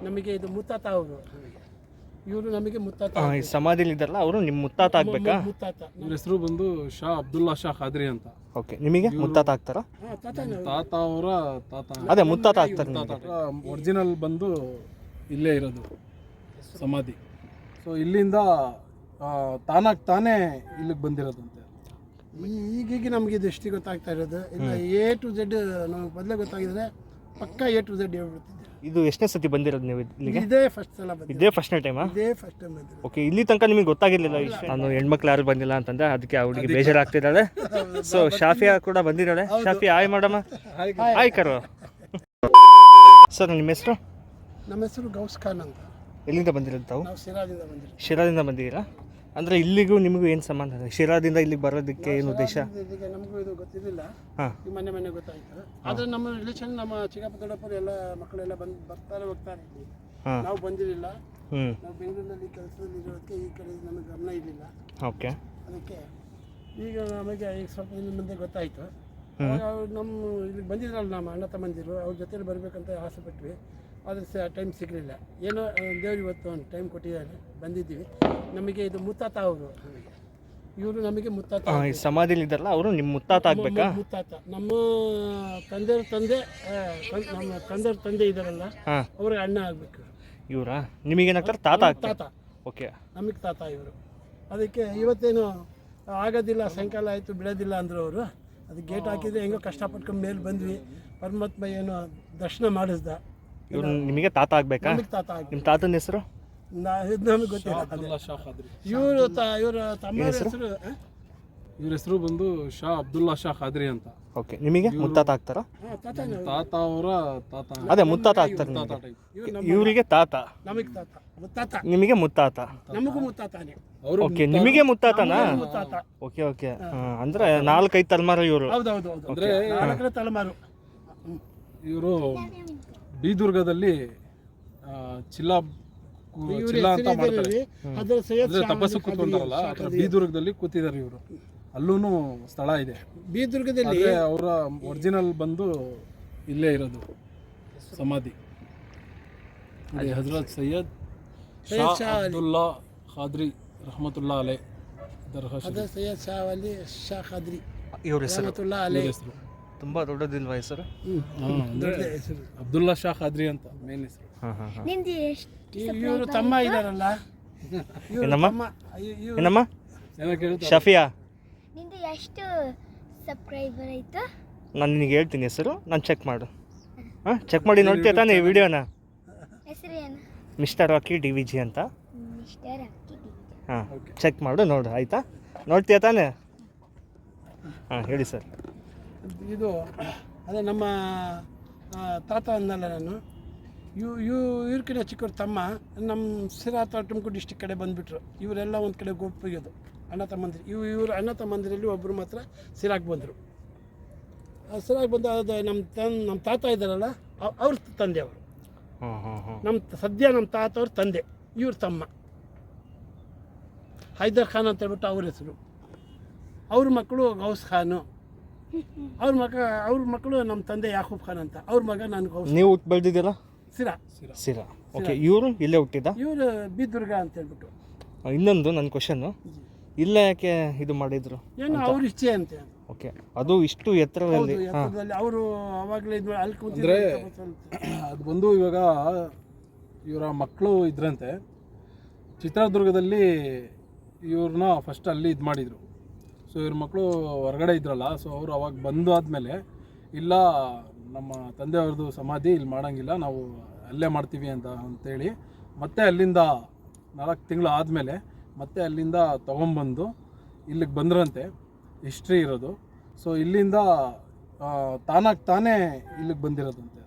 ನಮಗೆ ಇದು ಮುತ್ತಾತ ಅವರು. ಇವರು ನಮಗೆ ಮುತ್ತಾತ. ಈ ಸಮಾಧಿಲಿ ಇದ್ದಾರಲ್ಲ ಅವರು ನಿಮ್ಮ ಮುತ್ತಾತ ಆಗ್ಬೇಕಾ? ಮುತ್ತಾತ. ಇವ್ರ ಹೆಸರು ಬಂದು ಶಾ ಅಬ್ದುಲ್ಲಾ ಶಾ ಖಾದ್ರಿ ಅಂತ. ಓಕೆ, ನಿಮಗೆ ಮುತ್ತಾತ ಆಗ್ತಾರಾ? ತಾತ ಅವರ ತಾತ. ಅದೇ ಮುತ್ತಾತ ಆಗ್ತಾರೆ ನಿಮಗೆ. ಒರಿಜಿನಲ್ ಬಂದು ಇಲ್ಲೇ ಇರೋದು ಸಮಾಧಿ. ಸೊ ಇಲ್ಲಿಂದ ತಾನೇ ಇಲ್ಲಿಗೆ ಬಂದಿರೋದಂತೆ. ಈಗೀಗ ನಮಗೆ ಇದು ಎಷ್ಟು ಗೊತ್ತಾಗ್ತಾ ಇರೋದು. ಇಲ್ಲ A to Z ನಮಗೆ ಮೊದಲೇ ಗೊತ್ತಾಗಿದ್ರೆ ಪಕ್ಕ A to Z ಹೇಳ್ಬಿಡ್ತಿದ್ದೆ. ಇದು ಎಷ್ಟನೇ ಸತಿ ಬಂದಿರೋದು ನೀವು ಇಲ್ಲಿಗೆ? ಇದೇ ಫಸ್ಟ್ ಸಲ ಬಂದಿದೆ. ಇದೇ ಫಸ್ಟ್ನೇ ಟೈಮಾ? ಇದೇ ಫಸ್ಟ್ ಟೈಮ್ ಬಂದಿದೆ. ಓಕೆ, ಇಲ್ಲಿ ತನಕ ನಿಮಗೆ ಗೊತ್ತಾಗಿರ್ಲಿಲ್ಲ ಈ ವಿಷಯ? ನಾನು ಹೆಣ್ಮಕ್ಳು ಯಾರು ಬಂದಿಲ್ಲ ಅಂತಂದ್ರೆ ಅದಕ್ಕೆ ಅವಳಿಗೆ ಬೇಜಾರಾಗ್ತಿದ್ದಾಳೆ. ಸೊ ಶಾಫಿಯಾ ಕೂಡ ಬಂದಿದ್ದಾಳೆ. ಶಾಫಿಯಾ ಹಾಯ್ ಮಾಡಮ್ಮ. ಹಾಯ್ ಕರೋ. ಸರ್ ನಿಮ್ಮ ಹೆಸರು? ನಮ್ಮ ಹೆಸರು ಗೌಸ್ ಖಾನ್ ಅಂತ. ಎಲ್ಲಿಂದ ಬಂದಿರೋದು ತಾವು? ನಾವು ಶಿರಾದಿಂದ ಬಂದಿದ್ದೀವಿ. ಶಿರಾದಿಂದ ಬಂದಿದ್ದೀರಾ? ಅಂದರೆ ಇಲ್ಲಿಗೂ ನಿಮಗೂ ಏನು ಸಂಬಂಧ? ಶಿರಾದಿಂದ ಇಲ್ಲಿಗೆ ಬರೋದಕ್ಕೆ ಏನು ಉದ್ದೇಶ? ಇದಕ್ಕೆ ನಮಗೂ ಇದು ಗೊತ್ತಿರಲಿಲ್ಲ. ಹಾಂ, ಈ ಮೊನ್ನೆ ಗೊತ್ತಾಯ್ತು. ಆದರೆ ನಮ್ಮ ರಿಲೇಷನ್ ನಮ್ಮ ಚಿಕ್ಕಪ್ಪ ದೊಡ್ಡಪ್ಪರು ಎಲ್ಲ ಮಕ್ಕಳೆಲ್ಲ ಬರ್ತಾರೆ ಹೋಗ್ತಾರೆ. ಹಾಂ, ನಾವು ಬಂದಿರಲಿಲ್ಲ. ಹ್ಞೂ, ನಾವು ಬೆಂಗಳೂರಿನಲ್ಲಿ ಕೆಲಸದಲ್ಲಿ ಇರೋದಕ್ಕೆ ಈ ಕಡೆ ನಮಗೆ ಗಮನ ಇರಲಿಲ್ಲ. ಓಕೆ. ಅದಕ್ಕೆ ಈಗ ನಮಗೆ ಈಗ ಸ್ವಲ್ಪ ದಿನ ಮುಂದೆ ಗೊತ್ತಾಯಿತು. ಅವ್ರು ನಮ್ಮ ಇಲ್ಲಿಗೆ ಬಂದಿದ್ರಲ್ಲ ನಮ್ಮ ಅಣ್ಣ ತಮ್ಮಂದಿರು, ಅವ್ರ ಜೊತೆಲಿ ಬರಬೇಕಂತ ಆಸೆ ಪಟ್ವಿ. ಆದರೆ ಟೈಮ್ ಸಿಗಲಿಲ್ಲ. ಏನೋ ದೇವ್ರು ಇವತ್ತು ಒಂದು ಟೈಮ್ ಕೊಟ್ಟಿದ್ದಾರೆ, ಬಂದಿದ್ದೀವಿ. ನಮಗೆ ಇದು ಮುತ್ತಾತ ಅವರು. ಇವರು ನಮಗೆ ಮುತ್ತಾತ. ಈ ಸಮಾಧಿಲಿ ಇದ್ದಾರಲ್ಲ ಅವರು ನಿಮ್ಮ ಮುತ್ತಾತ ಆಗ್ಬೇಕಾ? ಮುತ್ತಾತ. ನಮ್ಮ ತಂದೆಯವ್ರ ತಂದೆ ಇದ್ದಾರಲ್ಲ, ಹಾಂ, ಅವ್ರಿಗೆ ಅಣ್ಣ ಆಗಬೇಕು. ಇವರಾ ನಿಮಗೇನಾಗ್ತಾರೆ? ತಾತ ಆಗ್ತಾರೆ. ತಾತ. ಓಕೆ, ನಮಗೆ ತಾತ ಇವರು. ಅದಕ್ಕೆ ಇವತ್ತೇನು ಆಗೋದಿಲ್ಲ, ಸಾಯಂಕಾಲ ಆಯಿತು ಬಿಡೋದಿಲ್ಲ ಅಂದರು ಅವರು. ಅದಕ್ಕೆ ಗೇಟ್ ಹಾಕಿದ್ರೆ ಹೆಂಗೋ ಕಷ್ಟಪಟ್ಕೊಂಡು ಮೇಲೆ ಬಂದ್ವಿ. ಪರಮಾತ್ಮ ಏನೋ ದರ್ಶನ ಮಾಡಿಸ್ದ. ಇವ್ರು ನಿಮಗೆ ತಾತ ಆಗ್ಬೇಕಾ? ನಮಗೆ ತಾತ ಆಗಿ. ನಿಮ್ಮ ತಾತನ ಹೆಸರು? ನಮಗೆ ಗೊತ್ತಿಲ್ಲ. ಅಬ್ದುಲ್ಲಾ ಶಾ ಖಾದ್ರಿ. ಇವರ ತಮ್ಮ ಹೆಸರು ಇವ್ರ ಹೆಸರು ಬಂದು ಶಾ ಅಬ್ದುಲ್ಲಾ ಶಾ ಖಾದ್ರಿ ಅಂತ. ಓಕೆ, ನಿಮಗೆ ಮುತ್ತಾತ ಆಗ್ತಾರಾ? ತಾತ ಅವರ ತಾತ. ಅದೇ ಮುತ್ತಾತ ಆಗ್ತಾರೆ ನಿಮಗೆ. ಇವರಿಗೆ ತಾತ, ನಮಗೆ ತಾತ. ಮುತ್ತಾತ. ನಿಮಗೆ ಮುತ್ತಾತ. ನಮಗೂ ಮುತ್ತಾತಾನೆ. ಓಕೆ, ನಿಮಗೆ ಮುತ್ತಾತನಾ? ಮುತ್ತಾತ. Okay okay. ಅಂದ್ರೆ 4-5 ತಲೆಮಾರು ಇವರು. ಹೌದೌದು. ಅಂದ್ರೆ 4 ತಲೆಮಾರು. ಇವರು ಬೀದುರ್ಗದಲ್ಲಿ ಚಿಲ್ಲ ಅಂತ ಮಾಡ್ತಾರೆ. ಅಂದ್ರೆ ತಪಸ್ಸು ಕೂತ್ಕೊಂಡಾರಲ್ಲ, ಬೀದುರ್ಗದಲ್ಲಿ ಕೂತಿದ್ದಾರೆ ಇವರು. ಅಲ್ಲೂ ಸ್ಥಳ ಇದೆ ಬೀದುರ್ಗದಲ್ಲಿ. ಅವರ ಒರಿಜಿನಲ್ ಬಂದು ಇಲ್ಲೇ ಇರೋದು ಸಮಾಧಿ. ಹಜರತ್ ಸೈಯದ್ ಶಾ ಅಬ್ದುಲ್ಲಾ ಖಾದ್ರಿ ರಹಮತುಲ್ಲಾ ಅಲೈ ದರ್ಗಾಹ್. ಸೈಯದ್ ಶಾ ಅಲಿ ಶಾ ಖಾದ್ರಿ ಇವ್ರ ಹೆಸರು ರಹಮತುಲ್ಲಾ ಅಲೈ. ತುಂಬಾ ದೊಡ್ಡದಿಲ್ವಾ ಹೆಸರು? ದೊಡ್ಡ ಹೆಸರು ಅಬ್ದುಲ್ಲಾ ಶಾ ಖಾದ್ರಿ ಅಂತ ಮೇನ್ ಹೆಸರು. ಇವರು ತಮ್ಮ ಇದಾರಲ್ಲ, ಏನಮ್ಮ ಶಫಿಯಾ, ನಿಂದು ಎಷ್ಟು ಸಬ್ಸ್ಕ್ರೈಬರ್ ಆಯ್ತು? ನಾನು ನಿನಗೆ ಹೇಳ್ತೀನಿ ಹೆಸರು, ನಾನು ಚೆಕ್ ಮಾಡು. ಹಾಂ, ಚೆಕ್ ಮಾಡಿ ನೋಡ್ತೀಯ ತಾನೇ ಈ ವಿಡಿಯೋನ? ಹೆಸರು ಏನು? ಮಿಸ್ಟರ್ ರಾಕಿ DVG ಅಂತ. ಮಿಸ್ಟರ್ ಅಕ್ಕಿ ಡಿವಿಜನ್. ಹಾಂ, ಚೆಕ್ ಮಾಡು, ನೋಡು ಆಯಿತಾ? ನೋಡ್ತೀಯ ತಾನೇ? ಹಾಂ, ಹೇಳಿ ಸರ್. ಇದು ಅದೇ ನಮ್ಮ ತಾತ ಅಂದಲ್ಲ ನಾನು. ಇವ್ರ ಚಿಕ್ಕವ್ರ ತಮ್ಮ ನಮ್ಮ ಸಿರಾ ತುಮಕೂರು ಡಿಸ್ಟಿಕ್ ಕಡೆ ಬಂದುಬಿಟ್ರು. ಇವರೆಲ್ಲ ಒಂದು ಕಡೆ ಒಪ್ಪಿಗೋದು ಅಣ್ಣ ತಮ್ಮಂದಿರು. ಇವರು ಅಣ್ಣ ತಮ್ಮಂದಿರಲ್ಲಿ ಒಬ್ಬರು ಮಾತ್ರ ಸಿರಾಗೆ ಬಂದರು. ಸಿರಾಗೆ ಬಂದು ಅದು ನಮ್ಮ ತಾತ ಇದ್ದಾರಲ್ಲ, ಅವ್ರ ತಂದೆಯವರು. ನಮ್ಮ ತಾತ ಅವ್ರ ತಂದೆ, ಇವ್ರ ತಮ್ಮ ಹೈದರ್ ಖಾನ್ ಅಂತ ಹೇಳ್ಬಿಟ್ಟು ಅವ್ರ ಹೆಸರು. ಅವ್ರ ಮಕ್ಕಳು ಗೌಸ್ ಖಾನು. ಅವ್ರ ಮಕ್ಕಳು ನಮ್ಮ ತಂದೆ ಯಾಕೂಬ್ ಖಾನ್ ಅಂತ. ಅವ್ರ ಮಗ ನಾನು ಗೌಸ್. ನೀವು ಬೆಳೆದಿದ್ದೀರಾ? ಸಿರಾ. ಓಕೆ, ಇವರು ಇಲ್ಲೇ ಹುಟ್ಟಿದ್ದ? ಇವರು ಬೀದುರ್ಗ ಅಂತ ಹೇಳ್ಬಿಟ್ಟು. ಇನ್ನೊಂದು ನನ್ನ ಕ್ವಶನ್ನು, ಇಲ್ಲ ಯಾಕೆ ಇದು ಮಾಡಿದ್ರು? ಏನು ಅವ್ರ ಇಚ್ಛೆ ಅಂತೆ. ಓಕೆ, ಅದು ಇಷ್ಟು ಎತ್ತರದಲ್ಲಿ ಅವರು ಅವಾಗಲೇ ಇದು ಅಂದರೆ ಅದು ಬಂದು ಇವಾಗ ಇವರ ಮಕ್ಕಳು ಇದ್ರಂತೆ ಚಿತ್ರದುರ್ಗದಲ್ಲಿ. ಇವ್ರನ್ನ ಫಸ್ಟ್ ಅಲ್ಲಿ ಇದು ಮಾಡಿದರು. ಸೊ ಇವ್ರ ಮಕ್ಕಳು ಹೊರಗಡೆ ಇದ್ರಲ್ಲ, ಸೊ ಅವರು ಅವಾಗ ಬಂದು ಆದಮೇಲೆ ಇಲ್ಲ ನಮ್ಮ ತಂದೆಯವ್ರದ್ದು ಸಮಾಧಿ ಇಲ್ಲಿ ಮಾಡೋಂಗಿಲ್ಲ, ನಾವು ಅಲ್ಲೇ ಮಾಡ್ತೀವಿ ಅಂತೇಳಿ ಮತ್ತೆ ಅಲ್ಲಿಂದ 4 ತಿಂಗಳು ಆದಮೇಲೆ ಮತ್ತೆ ಅಲ್ಲಿಂದ ತೊಗೊಂಬಂದು ಇಲ್ಲಿಗೆ ಬಂದ್ರಂತೆ. ಹಿಸ್ಟ್ರಿ ಇರೋದು. ಸೊ ಇಲ್ಲಿಂದ ತಾನೇ ಇಲ್ಲಿಗೆ ಬಂದಿರೋದಂತೆ.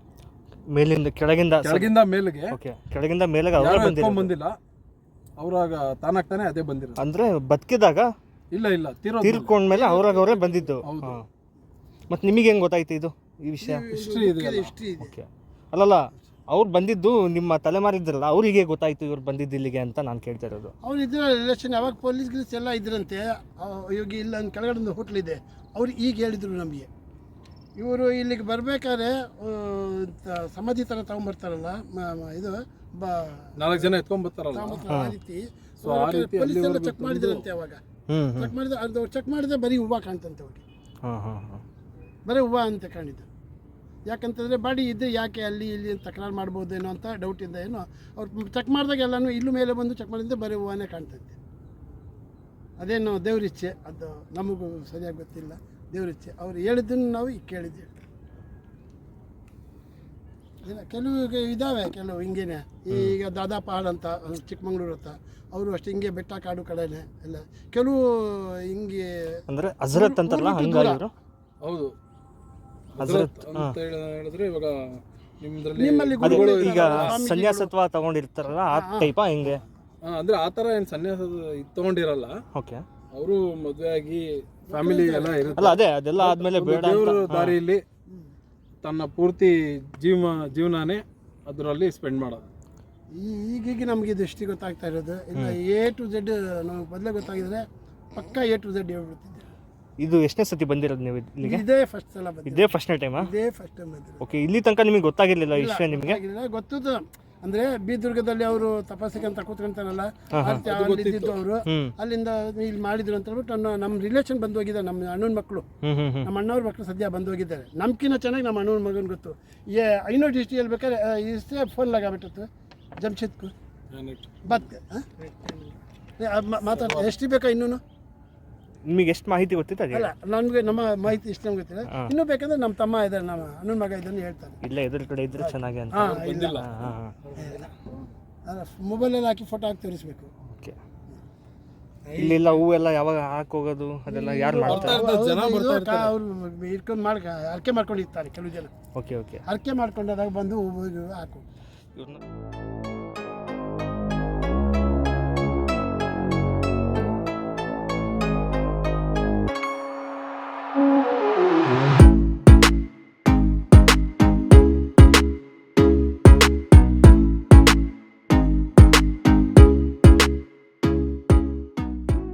ಮೇಲಿಂದ ಕೆಳಗಿಂದ ಮೇಲೆಗೆ. ಓಕೆ, ಕೆಳಗಿಂದ ಮೇಲೆಗೆ ಅವರು ಬಂದಿಲ್ಲ, ಅವ್ರಾಗ ತಾನೇ ಅದೇ ಬಂದಿರೋದು. ಅಂದರೆ ಬದುಕಿದಾಗ? ಇಲ್ಲ ತೀರ್ಕೊಂಡ್ಮೇಲೆ ಅವರೇ ಬಂದಿದ್ದು. ಮತ್ತು ನಿಮಗೆ ಹೆಂಗೆ ಗೊತ್ತಾಯ್ತು ಇದು ಈ ವಿಷಯ? ಹಿಸ್ಟ್ರಿ ಇದೆ. ಓಕೆ, ಅಲ್ಲಲ್ಲ, ಅವ್ರು ಬಂದಿದ್ದು ನಿಮ್ಮ ತಲೆಮಾರಿದ್ರಲ್ಲ, ಅವ್ರಿಗೆ ಗೊತ್ತಾಯ್ತು ಇವ್ರು ಬಂದಿದ್ದು ಇಲ್ಲಿಗೆ ಅಂತ ನಾನು ಕೇಳ್ತಾ ಇರೋದು. ಅವ್ರು ಇದ್ರ ರಿಲೇಷನ್ ಯಾವಾಗ ಪೊಲೀಸ್ ಗಿಲೀಸ್ ಎಲ್ಲ ಇದ್ರಂತೆ. ಇವಾಗ ಇಲ್ಲ ಕೆಳಗಡೆ ಒಂದು ಹೋಟ್ಲ್ ಇದೆ, ಅವ್ರು ಈಗ ಹೇಳಿದ್ರು ನಮಗೆ. ಇವರು ಇಲ್ಲಿಗೆ ಬರ್ಬೇಕಾದ್ರೆ ಸಮಾಧಿ ಥರ ತಗೊಂಬರ್ತಾರಲ್ಲ ಇದು ನಾಲ್ಕು ಜನ ಎತ್ಕೊಂಡ್ಬರ್ತಾರಲ್ಲ, ಆ ರೀತಿ ಸೊ ಆ ರೀತಿ ಪೊಲೀಸೆಲ್ಲ ಚೆಕ್ ಮಾಡಿದ್ರಂತೆ ಅವಾಗ. ಚೆಕ್ ಮಾಡಿದ್ರೆ ಅದು ಚೆಕ್ ಮಾಡಿದ್ರೆ ಬರೀ ಹೂವು ಕಾಣ್ತಂತೆ ಅವ್ರಿಗೆ, ಬರೀ ಹೂವು ಅಂತ ಕಾಣಿದ್ದು. ಯಾಕಂತಂದರೆ ಬಾಡಿ ಇದ್ದರೆ ಯಾಕೆ ಅಲ್ಲಿ ಇಲ್ಲಿ ತಕರಾರು ಮಾಡ್ಬೋದೇನೋ ಅಂತ ಡೌಟ್ ಇಂದ ಏನೋ ಅವ್ರು ಚೆಕ್ ಮಾಡಿದಾಗ ಎಲ್ಲನೂ ಇಲ್ಲೂ ಮೇಲೆ ಬಂದು ಚೆಕ್ ಮಾಡಿದ್ರೆ ಬರೀ ಹೂವನೇ ಕಾಣ್ತಂತೆ. ಅದೇನು ದೇವ್ರಿಚ್ಛೆ, ಅದು ನಮಗೂ ಸರಿಯಾಗಿ ಗೊತ್ತಿಲ್ಲ. ದೇವ್ರಿಚ್ಛೆ ಅವ್ರು ಹೇಳಿದ್ದನ್ನು ನಾವು ಈಗ ಕೇಳಿದ್ದೇವೆ. ಕೆಲವು ಇದ್ದಾವೆ, ಕೆಲವು ಹಿಂಗೇನೆ. ಈಗ ದಾದಾ ಪಹಾಡ್ ಅಂತ ಚಿಕ್ಕಮಂಗ್ಳೂರು ಅಂತ, ಅವರು ಅಷ್ಟೇ ಹಿಂಗೆ ಬೆಟ್ಟ ಕಾಡು ಕಡೆನೆ ಎಲ್ಲ. ಕೆಲವು ಹಿಂಗೆ ಅಂದ್ರೆ ಹಜರತ್ ಅಂತಾರಲ್ಲ ಹಂಗಾಗಿದ್ರು. ಹೌದು, ಹಜರತ್ ಅಂತ ಹೇಳಿದ್ರೆ ಇವಾಗ ನಿಮ್ಮಲ್ಲಿ ಅದೇ ಈಗ ಸನ್ಯಾಸತ್ವ ತಗೊಂಡಿರ್ತಾರಲ್ಲ ಆ ಟೈಪಾ ಹಿಂಗೆ? ಅಂದ್ರೆ ಆ ಥರ ಏನು ಸನ್ಯಾಸ ತಗೊಂಡಿರಲ್ಲ. ಓಕೆ, ಅವರು ಮದುವೆ ಆಗಿ ಫ್ಯಾಮಿಲಿ ಎಲ್ಲ ಇರುತ್ತೆ. ಅಲ್ಲ ಅದೇ ಅದೆಲ್ಲ ಆದ್ಮೇಲೆ ಬೇಡ ದೇವ್ರ ದಾರಿಯಲ್ಲಿ ತನ್ನ ಪೂರ್ತಿ ಜೀವನನೇ ಅದರಲ್ಲಿ ಸ್ಪೆಂಡ್ ಮಾಡೋದು. ಈಗೀಗ ನಮಗೆ ಇದು ಎಷ್ಟು ಗೊತ್ತಾಗ್ತಾ ಇರೋದು ಇಲ್ಲ. A to Z ನಮಗೆ ಮೊದಲೇ ಗೊತ್ತಾಗಿದ್ರೆ ಪಕ್ಕ A to Z ಹೇಳ್ಬಿಡ್ತಿದ್ದೆ. ಇದು ಎಷ್ಟನೇ ಸತಿ ಬಂದಿರೋದು ನೀವು ಇಲ್ಲಿಗೆ? ಇದೇ ಫಸ್ಟ್ ಸಲ ಬಂದಿದೆ, ಇದೇ ಫಸ್ಟ್ನೇ ಟೈಮಾ? ಇದೇ ಫಸ್ಟ್ ಟೈಮ್ ಬಂದಿರೋದು. ಓಕೆ, ಇಲ್ಲಿ ತನಕ ನಿಮಗೆ ಗೊತ್ತಾಗಿರ್ಲಿಲ್ಲ ಈ ವಿಷಯ ನಿಮಗೆ? ಗೊತ್ತಿದ್ದು ಅಂದರೆ ಬೀದುರ್ಗದಲ್ಲಿ ಅವರು ತಪಾಸಕ್ಕೆ ಅಂತ ಕೂತ್ಕೊಂತಾರಲ್ಲ, ಇದ್ದಿದ್ದು ಅವರು ಅಲ್ಲಿಂದ ಇಲ್ಲಿ ಮಾಡಿದ್ರು ಅಂತ ಹೇಳ್ಬಿಟ್ಟು ನಮ್ಮ ರಿಲೇಷನ್ ಬಂದು ಹೋಗಿದ್ದಾರೆ. ನಮ್ಮ ಅಣ್ಣನ ಮಕ್ಕಳು, ನಮ್ಮ ಅಣ್ಣವ್ರ ಮಕ್ಕಳು ಸದ್ಯ ಬಂದು ಹೋಗಿದ್ದಾರೆ. ನಮ್ಕಿನ್ನ ಚೆನ್ನಾಗಿ ನಮ್ಮ ಅಣ್ಣನ ಮಗನ ಗೊತ್ತು. ಐನೂರು ಡಿಸ್ಟ್ರಿಕ್ ಹೇಳ್ಬೇಕಾದ್ರೆ ಇಷ್ಟೇ ಫೋನ್ ಲಗಾಬಿಟ್ಟಿತ್ತು ಜಮ್ಶೆದ್ಕು ಬತ್ ಮಾತಾಡ್ತಾರೆ. ಎಷ್ಟು ಬೇಕಾ ಇನ್ನೂ? ನಿಮಗೆ ಎಷ್ಟು ಮಾಹಿತಿ ಗೊತ್ತಿತ್ತು ಅದೇ? ಅಲ್ಲ, ನನಗೆ ನಮ್ಮ ಮಾಹಿತಿ ಇಷ್ಟ ಗೊತ್ತಿಲ್ಲ. ಇನ್ನೂ ಬೇಕಂದ್ರೆ ನಮ್ಮ ತಮ್ಮ ಇದ್ದಾರೆ, ನಮ್ಮ ಅಣ್ಣನ ಮಗ ಇದನ್ನು ಹೇಳ್ತಾರೆ. ಇಲ್ಲ ಎದುರು ಕಡೆ ಇದ್ರೆ ಚೆನ್ನಾಗಿ ಅಂತ. ಮೊಬೈಲಲ್ಲಿ ಹಾಕಿ ಫೋಟೋ ಹಾಕಿ ತೋರಿಸ್ಬೇಕು. ಓಕೆ, ಇಲ್ಲೆಲ್ಲ ಹೂವೆಲ್ಲ ಯಾವಾಗ ಹಾಕೋಗೋದು ಅದೆಲ್ಲ ಯಾರು ಮಾಡ್ತಾರೆ? ಅವರು ಇಟ್ಕೊಂಡು ಅರ್ಕೆ ಮಾಡ್ಕೊಂಡಿರ್ತಾರೆ ಕೆಲವು ಜನ. ಓಕೆ ಓಕೆ, ಅರ್ಕೆ ಮಾಡ್ಕೊಂಡಾದಾಗ ಬಂದು ಹೂವು ಹಾಕು.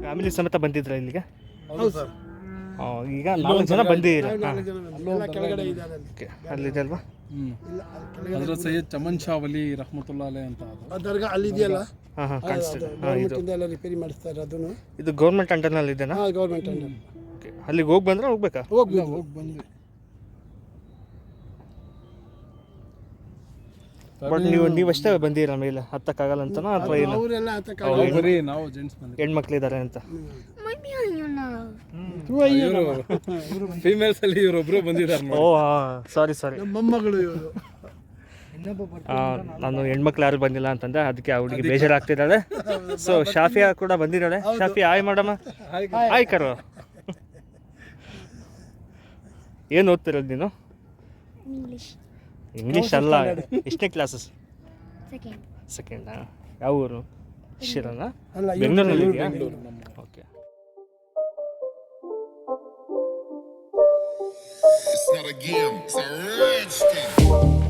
ಫ್ಯಾಮಿಲಿ ಸಮೇತ ಬಂದಿದ್ರ ಇಲ್ಲಿಗೆ? ಹೌದು ಸರ್. ಈಗ 4 ಜನ ಬಂದಿದ್ದೀರಾ? 4 ಜನ ಬಂದಿಲ್ಲ, ಕೆಳಗಡೆ ಇದ್ದಾರೆ ಅಲ್ಲಿ. ಓಕೆ, ಅಲ್ಲಿದೆ ಅಲ್ವಾ? ಇಲ್ಲ, ಕೆಳಗಡೆ ಹಜರತ್ ಸೈಯದ್ ಚಮನ್ ಶಾ ವಲಿ ರಹಮತುಲ್ಲಾ ಅಲೈ ಅಂತ ಅದು ದರ್ಗಾ ಅಲ್ಲಿ ಇದೆಯಲ್ಲ, ಕಾಣಿಸ್ತಿದೆ. ಗೌರ್ಮೆಂಟ್ ಎಲ್ಲ ರಿಪೇರಿ ಮಾಡಿಸ್ತಾರೆ. ಅದನ್ನು ಇದು ಗೌರ್ಮೆಂಟ್ ಅಂಡರ್ನಲ್ಲಿ ಇದೆನಾ? Government under. ಓಕೆ, ಅಲ್ಲಿಗೆ ಹೋಗಿ ಬಂದ್ರೆ ಹೋಗ್ಬೇಕಾ? ಹೋಗಿ ಬಂದ್ವಿ. ಬಟ್ ನೀವಷ್ಟೇ ಬಂದಿರ ಮೇಲೆ ಹತ್ತಕ್ಕಾಗಲ್ಲ ಅಂತನಾ ಅಥವಾ ಏನು? ಅವರೆಲ್ಲ ಬರೀ ನಾವು ಜೆಂಟ್ಸ್ ಬಂದ್ವಿ. ಹೆಣ್ಮಕ್ಳಿದ್ದಾರೆ ಅಂತ? ಫೀಮೇಲ್ಸ್ ಅಲ್ಲಿ ಇವರೊಬ್ರು ಬಂದಿದ್ದಾರೆ. ಓ ಸಾರಿ ಮೊಮ್ಮಗಳು ಇವರು. ನಾನು ಹೆಣ್ಮಕ್ಳು ಯಾರು ಬಂದಿಲ್ಲ ಅಂತಂದೆ, ಅದಕ್ಕೆ ಅವಳಿಗೆ ಬೇಜಾರಾಗ್ತಿದ್ದಾಳೆ. ಸೊ ಶಾಫಿಯಾ ಕೂಡ ಬಂದಿದ್ದಾಳೆ. ಶಾಫಿಯಾ ಹಾಯ್ ಮಾಡಮ್ಮ. ಹಾಯ್ ಕರು. ಏನು ಓದ್ತಿರೋದು ನೀನು? ಇಂಗ್ಲೀಷ್ ಅಲ್ಲ, ಎಷ್ಟನೇ ಕ್ಲಾಸಸ್? ಸೆಕೆಂಡಾ? ಯಾವ ಊರು? ಶಿರನಾ? ಬೆಂಗಳೂರಲ್ಲಿ ಇದೆಯಾ? Okay. It's not a game, it's a rich thing.